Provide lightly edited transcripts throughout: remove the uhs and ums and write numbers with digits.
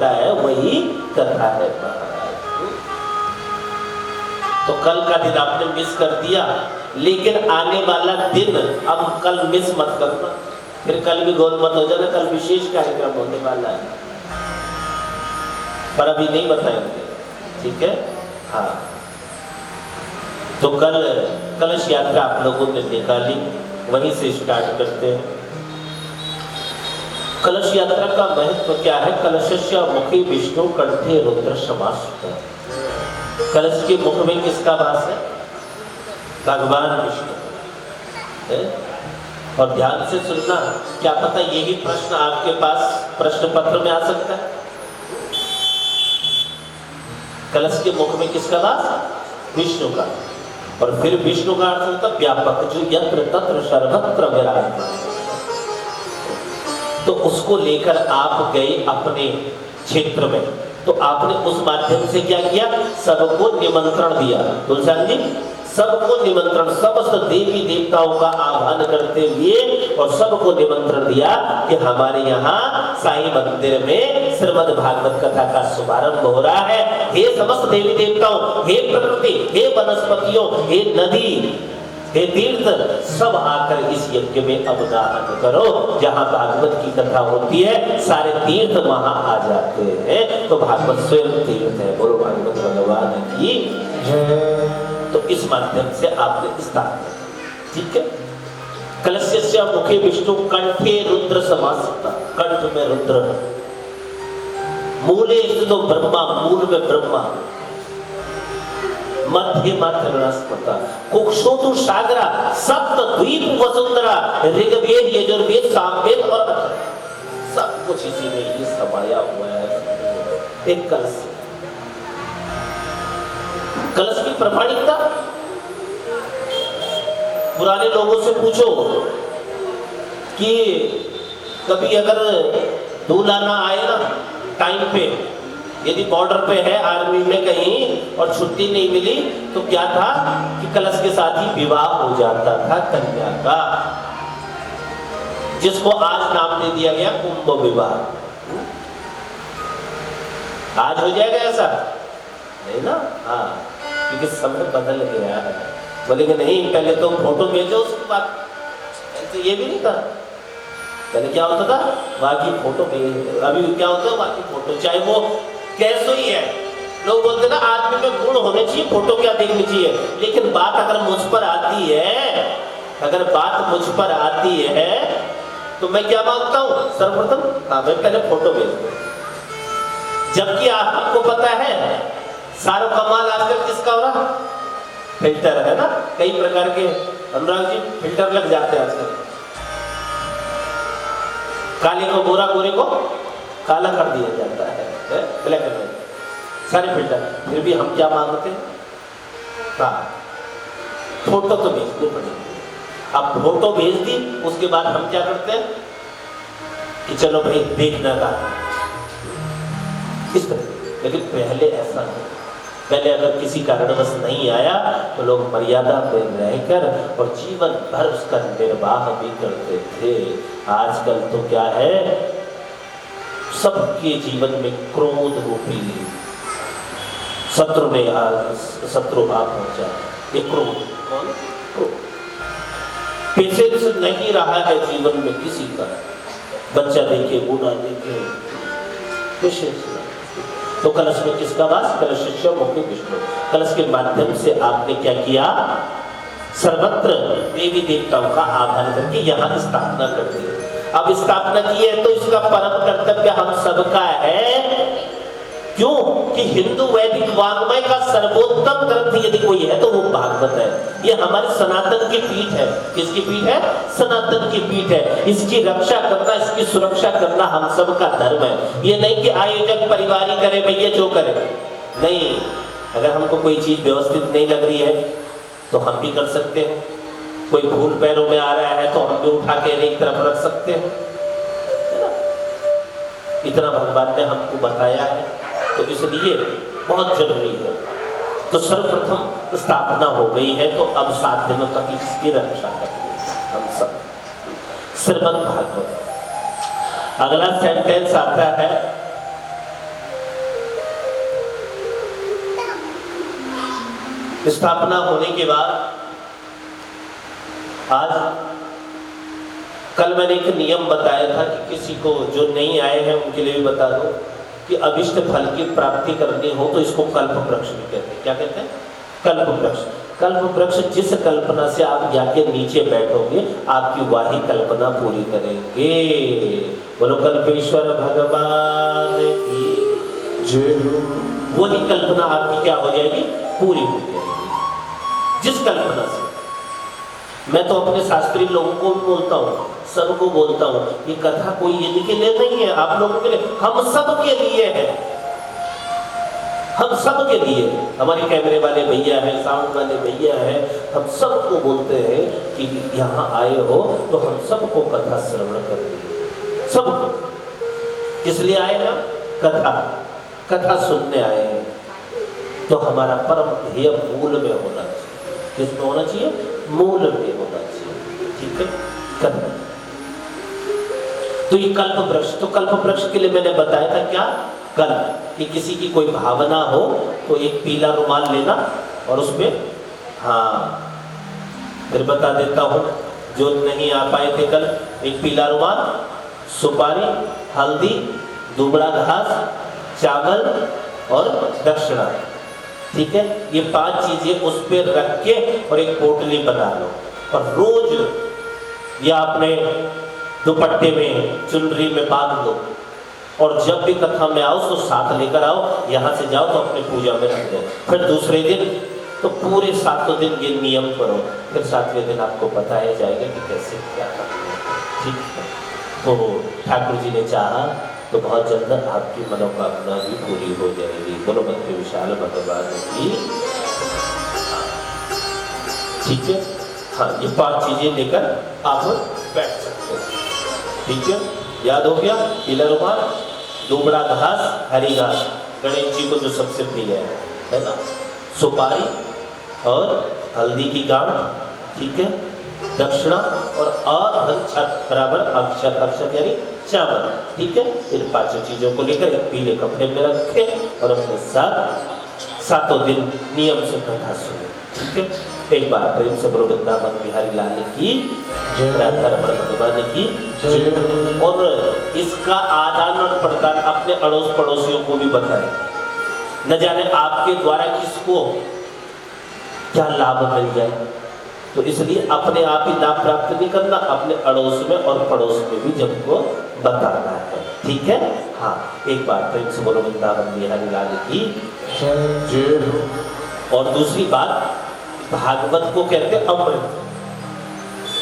देता है वही कथा है महाराज। तो कल का दिन आपने मिस कर दिया, लेकिन आने वाला दिन अब कल मिस मत करना, फिर कल भी गोल मत हो जाना। कल विशेष कार्यक्रम होने वाला है, पर अभी नहीं बताएंगे, ठीक है? हाँ, तो कल कलश यात्रा आप लोगों ने निकाली, वहीं से स्टार्ट करते हैं। कलश यात्रा का महत्व क्या है? कलशस्य मुखे विष्णु कंठे रुद्र समाश्रिता। कलश के मुख में किसका वास है? भगवान विष्णु है। और ध्यान से सुनना, क्या पता यही प्रश्न आपके पास प्रश्न पत्र में आ सकता है। कलश के मुख में किसका वास? विष्णु का। और फिर विष्णु का अर्थ होता व्यापक, जो यत्र तत्र सर्वत्र विराजमान। तो उसको लेकर आप गए अपने क्षेत्र में, तो आपने उस माध्यम से क्या किया? सबको निमंत्रण दिया। तुलसी जी, सबको निमंत्रण, समस्त देवी देवताओं का आह्वान करते हुए और सबको निमंत्रण दिया कि हमारे यहाँ साईं मंदिर में श्रीमद् भागवत कथा का शुभारंभ हो रहा है। हे समस्त देवी देवताओं, हे प्रकृति, हे वनस्पतियों, हे नदी, हे तीर्थ, सब आकर इस यज्ञ में अवगाहन करो। जहाँ भागवत की कथा होती है सारे तीर्थ वहां आ जाते हैं, तो भागवत स्वयं तीर्थ है। बोलो भागवत भगवान की जय। तो इस माध्यम से आपने स्थापना, ठीक है? कलशस्य मुखे विष्णु कंठे रुद्र समासिता। कंठ में रुद्र, मूले स्थितो ब्रह्मा, मूल में ब्रह्मा, मध्य मात्र बृहस्पति, कुक्षोतु सागरा, सप्त द्वीप वसुंधरा, ऋग्वेद यजुर्वेद सामवेद और अथर्ववेद, सब कुछ इसी में ये समाया हुआ है एक कलश। कलश की प्रामाणिकता, पुराने लोगों से पूछो कि कभी अगर दूल्हा ना आए ना टाइम पे, यदि बॉर्डर पे है आर्मी में कहीं और छुट्टी नहीं मिली, तो क्या था कि कलश के साथ ही विवाह हो जाता था कन्या का, जिसको आज नाम दे दिया गया कुंभ विवाह। आज हो जाएगा ऐसा? नहीं ना? हाँ, क्योंकि समय बदल गया है। बोलेंगे नहीं, पहले तो फोटो भेजो उसके बाद। तो ये भी नहीं था। पहले क्या होता था? बाकी फोटो भेज, अभी क्या होता है? बाकी फोटो, चाहे वो कैसे ही है। लोग बोलते ना आदमी में गुण होने चाहिए, फोटो क्या देखनी चाहिए। लेकिन बात अगर मुझ पर आती है, अगर बात मुझ पर आती है, तो मैं क्या मांगता हूँ? सर्वप्रथम हाँ, मैं पहले फोटो भेज दूँ। जबकि आपको पता है सारा कमाल आजकल किसका हो रहा? फिल्टर है ना, कई प्रकार के। अनुराग जी, फिल्टर लग जाते हैं आजकल। काले को गोरा, गोरे को काला कर दिया जाता है, ब्लैक एंड व्हाइट, सारे फिल्टर। फिर भी हम क्या मांगते हैं? हाँ, फोटो तो भेजनी पड़ेगी। अब फोटो भेज दी, उसके बाद हम क्या करते हैं कि चलो भाई देखना था इस तरह। लेकिन पहले ऐसा नहीं। पहले अगर किसी कारणवश नहीं आया तो लोग मर्यादा में रहकर और जीवन भर उसका निर्वाह भी करते थे। आजकल तो क्या है, सबके जीवन में क्रोध रूपी शत्रु ने शत्रु आ पहुंचा। ये क्रोध, कौन? क्रोध। पेशेंस नहीं रहा है जीवन में किसी का। बच्चा देखे, बूढ़ा देखे, पेशेंस। तो कलश में किसका वास? कलशस्य मुखे विष्णु। कलश के माध्यम से आपने क्या किया? सर्वत्र देवी देवताओं का आह्वान करके यहाँ स्थापना कर दी। अब स्थापना की है तो इसका परम कर्तव्य हम सबका है। क्यों? कि हिंदू वैदिक वाङ्मय का सर्वोत्तम ग्रंथ यदि कोई है तो वो भागवत है। ये हमारी सनातन की पीठ है। किसकी पीठ है? सनातन की पीठ है। इसकी रक्षा करना, इसकी सुरक्षा करना हम सबका धर्म है। ये नहीं कि आयोजक परिवारी करे, भैया जो करे, नहीं। अगर हमको कोई चीज व्यवस्थित नहीं लग रही है तो हम भी कर सकते हैं। कोई भूल पैरों में आ रहा है तो हम भी उठा के एक तरफ रख सकते हैं। इतना भगवान ने हमको बताया है, तो इसलिए बहुत जरूरी है। तो सर्वप्रथम स्थापना हो गई है, तो अब 7 दिनों तक इसकी रक्षा करेंगे हम सब। श्रीमद् भागवत। अगला सेंटेंस आता है स्थापना होने के बाद आज कल मैंने एक नियम बताया था कि किसी को जो नहीं आए हैं उनके लिए भी बता दो कि अभिष्ट फल की प्राप्ति करनी हो तो इसको कल्प वृक्ष भी कहते हैं। क्या कहते हैं? कल्प वृक्ष। कल्प वृक्ष जिस कल्पना से आप जाके नीचे बैठोगे आपकी वही कल्पना पूरी करेंगे। बोलो कल्पेश्वर भगवान की जय। वही कल्पना आपकी क्या हो जाएगी? पूरी हो जाएगी। जिस कल्पना से, मैं तो अपने शास्त्री लोगों को भी बोलता हूँ, सबको बोलता हूँ, ये कथा कोई इनके लिए नहीं है, आप लोगों के लिए, हम सब के लिए है। हम सब के लिए, हमारे कैमरे वाले भैया हैं, साउंड वाले भैया हैं, हम सबको बोलते हैं कि यहाँ आए हो तो हम सबको कथा श्रवण करेंगे। सबको इसलिए आए ना, कथा सुनने आए हैं। तो हमारा परम ध्येय मूल में होना चाहिए। किसमें होना चाहिए? मूल में होना चाहिए। ठीक है? कथा। तो ये कल्प वृक्ष, तो कल्प वृक्ष के लिए मैंने बताया था क्या? कल कि किसी की कोई भावना हो तो एक पीला रुमाल लेना और उसमें, फिर बता देता हूँ जो नहीं आ पाए थे कल, एक पीला रुमाल, सुपारी, हल्दी, दुबड़ा घास, चावल और दक्षिणा। ठीक है? ये 5 चीजें उस पर रख के और एक पोटली बना लो और रोज या अपने दुपट्टे में, चुनरी में बांध लो और जब भी कथा में आओ तो साथ लेकर आओ। यहाँ से जाओ तो अपनी पूजा में रख दो। फिर दूसरे दिन तो पूरे 7 दिन ये नियम करो। फिर 7वें दिन आपको बताया जाएगा कि कैसे क्या करना है। ठीक है? तो ठाकुर जी ने चाहा तो बहुत जल्द आपकी मनोकामना भी पूरी हो जाएगी। बोलो भक्ति विशाल भगवान की। ठीक है? हाँ, ये 5 चीजें लेकर आप बैठ सकते हैं। ठीक है? याद हो गया? पीला रुमाल, दुबड़ा घास, हरी घास, गणेश जी को जो सबसे प्रिय है ना, सुपारी और हल्दी की गांठ। ठीक है? दक्षिणा और अक्षत बराबर अक्षत, अक्षत यानी चावल। ठीक है? इन 5 चीजों को लेकर एक पीले कपड़े में रखे और अपने साथ 7 दिन नियम से कथा सुने। ठीक है? एक बार प्रेम से बोलो वृंदावन बिहारी लाल की जय, राधा रमण भगवान की जय। और इसका आदान और प्रदान अपने अड़ोस पड़ोसियों को भी बताएं। न जाने आपके द्वारा किसको क्या लाभ मिल जाए। तो इसलिए अपने आप ही लाभ प्राप्त नहीं करना, अपने अड़ोस में और पड़ोस में भी सबको बताना है। ठीक है? हाँ, एक बार प्रेम से बोलो वृंदावन बिहारी लाल की जय। और दूसरी बात, भागवत को कहते हैं अमृत।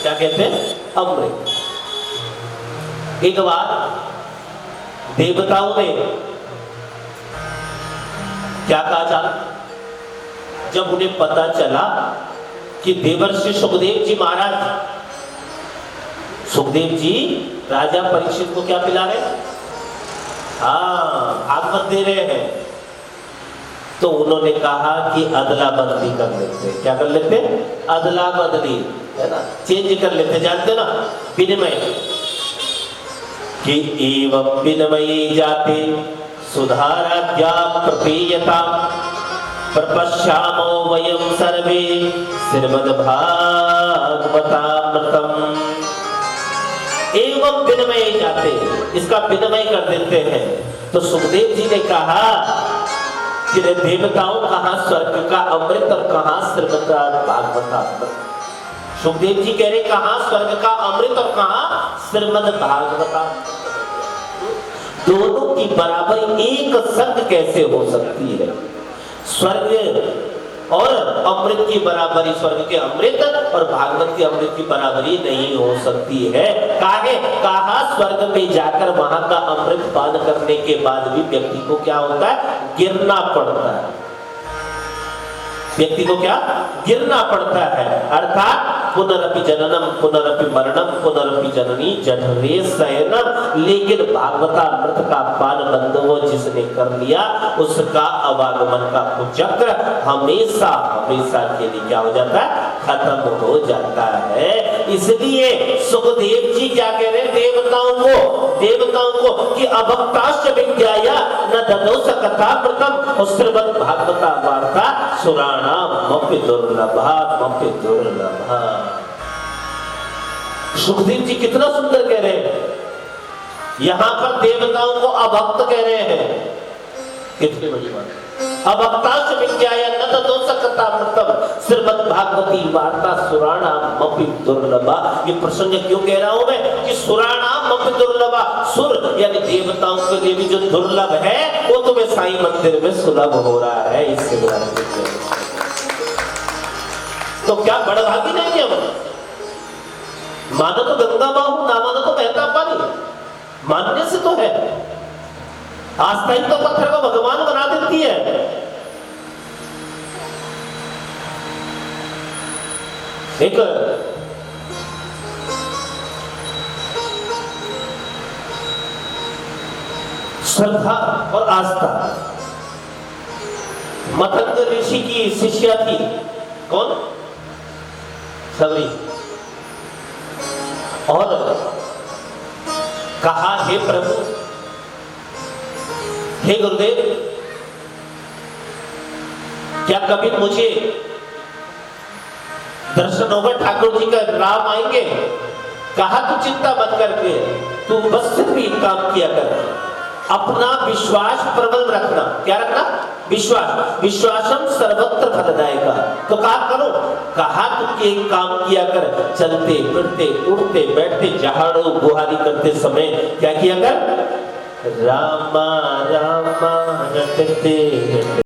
क्या कहते हैं? अमृत। एक बार देवताओं ने क्या कहा जाना, जब उन्हें पता चला कि देवर्षि सुखदेव जी महाराज, सुखदेव जी राजा परीक्षित को क्या पिला रहे? भागवत दे रहे हैं। तो उन्होंने कहा कि अदला बदली कर लेते। क्या कर लेते? अदला बदली, है ना, चेंज कर लेते। जानते ना, विनिमय। कि एवं विनिमय जाते सुधारा क्या प्रपेयता प्रपश्यामो वयम सर्वे श्रीमद्भागवतामृतम्। एवं विनिमय जाते, इसका विनिमय कर देते हैं। तो सुखदेव जी ने कहा कि देवताओं कहाँ स्वर्ग का अमृत और कहाँ श्रीमद् भागवतामृत। सुखदेव जी कह रहे कहाँ स्वर्ग का अमृत और कहाँ श्रीमद् भागवतामृत। दोनों की बराबरी एक संग कैसे हो सकती है? स्वर्ग और अमृत की बराबरी, स्वर्ग के अमृत और भागवत के अमृत की बराबरी नहीं हो सकती है। कहा स्वर्ग में जाकर वहां का अमृत पान करने के बाद भी व्यक्ति को क्या होता है? गिरना पड़ता है। व्यक्ति को क्या? गिरना पड़ता है। अर्थात पुनरपि जननम पुनरपि मरणम पुनरपि जननी जठरे शयनम। लेकिन भागवतामृत का पान बंधुओं जिसने कर लिया उसका अवागमन का चक्र हमेशा हमेशा के लिए क्या हो जाता है? खत्म हो जाता है। इसलिए सुखदेव जी क्या कह रहे हैं देवताओं को कि अभक्ताश्च विज्ञाया न ददोस कथा प्रथम श्रीमद् भागवता वार्ता सुराणामपि दुर्लभा। सुखदेव जी कितना सुंदर कह रहे हैं, यहां पर देवताओं को अभक्त कह रहे हैं, कितनी बड़ी बात। अभक्ताश्च विज्ञाया न ददोस कथा प्रथम श्रीमद् भागवती वार्ता सुराणामपि दुर्लभा। ये प्रसंग क्यों कह रहा हूं मैं कि सुराणामपि दुर्लभा, सुर यानी देवताओं के लिए भी जो दुर्लभ है वो तुम्हें साईं मंदिर में सुलभ हो रहा है। इससे तो क्या बड़भागी नहीं है हम? मानो तो गंगा माँ हूं, ना मानो तो बहता पानी, मानने से तो है। आस्था ही तो पत्थर को भगवान बना देती है। एक श्रद्धा और आस्था, मतंग ऋषि की शिष्या थी, कौन? सबरी। और कहा हे प्रभु, हे गुरुदेव, क्या कभी मुझे दर्शन होगा ठाकुर जी का, राम आएंगे? कहा तू चिंता मत करके, तू बस सिर्फ एक काम किया कर, अपना विश्वास प्रबल रखना। क्या रखना? विश्वास। विश्वासम सर्वत्र फलदायका। तो कहा करो, कहा तू एक काम किया कर, चलते फिरते उठते बैठते झाड़ू बुहारी करते समय क्या किया कर? रामा रामा रटते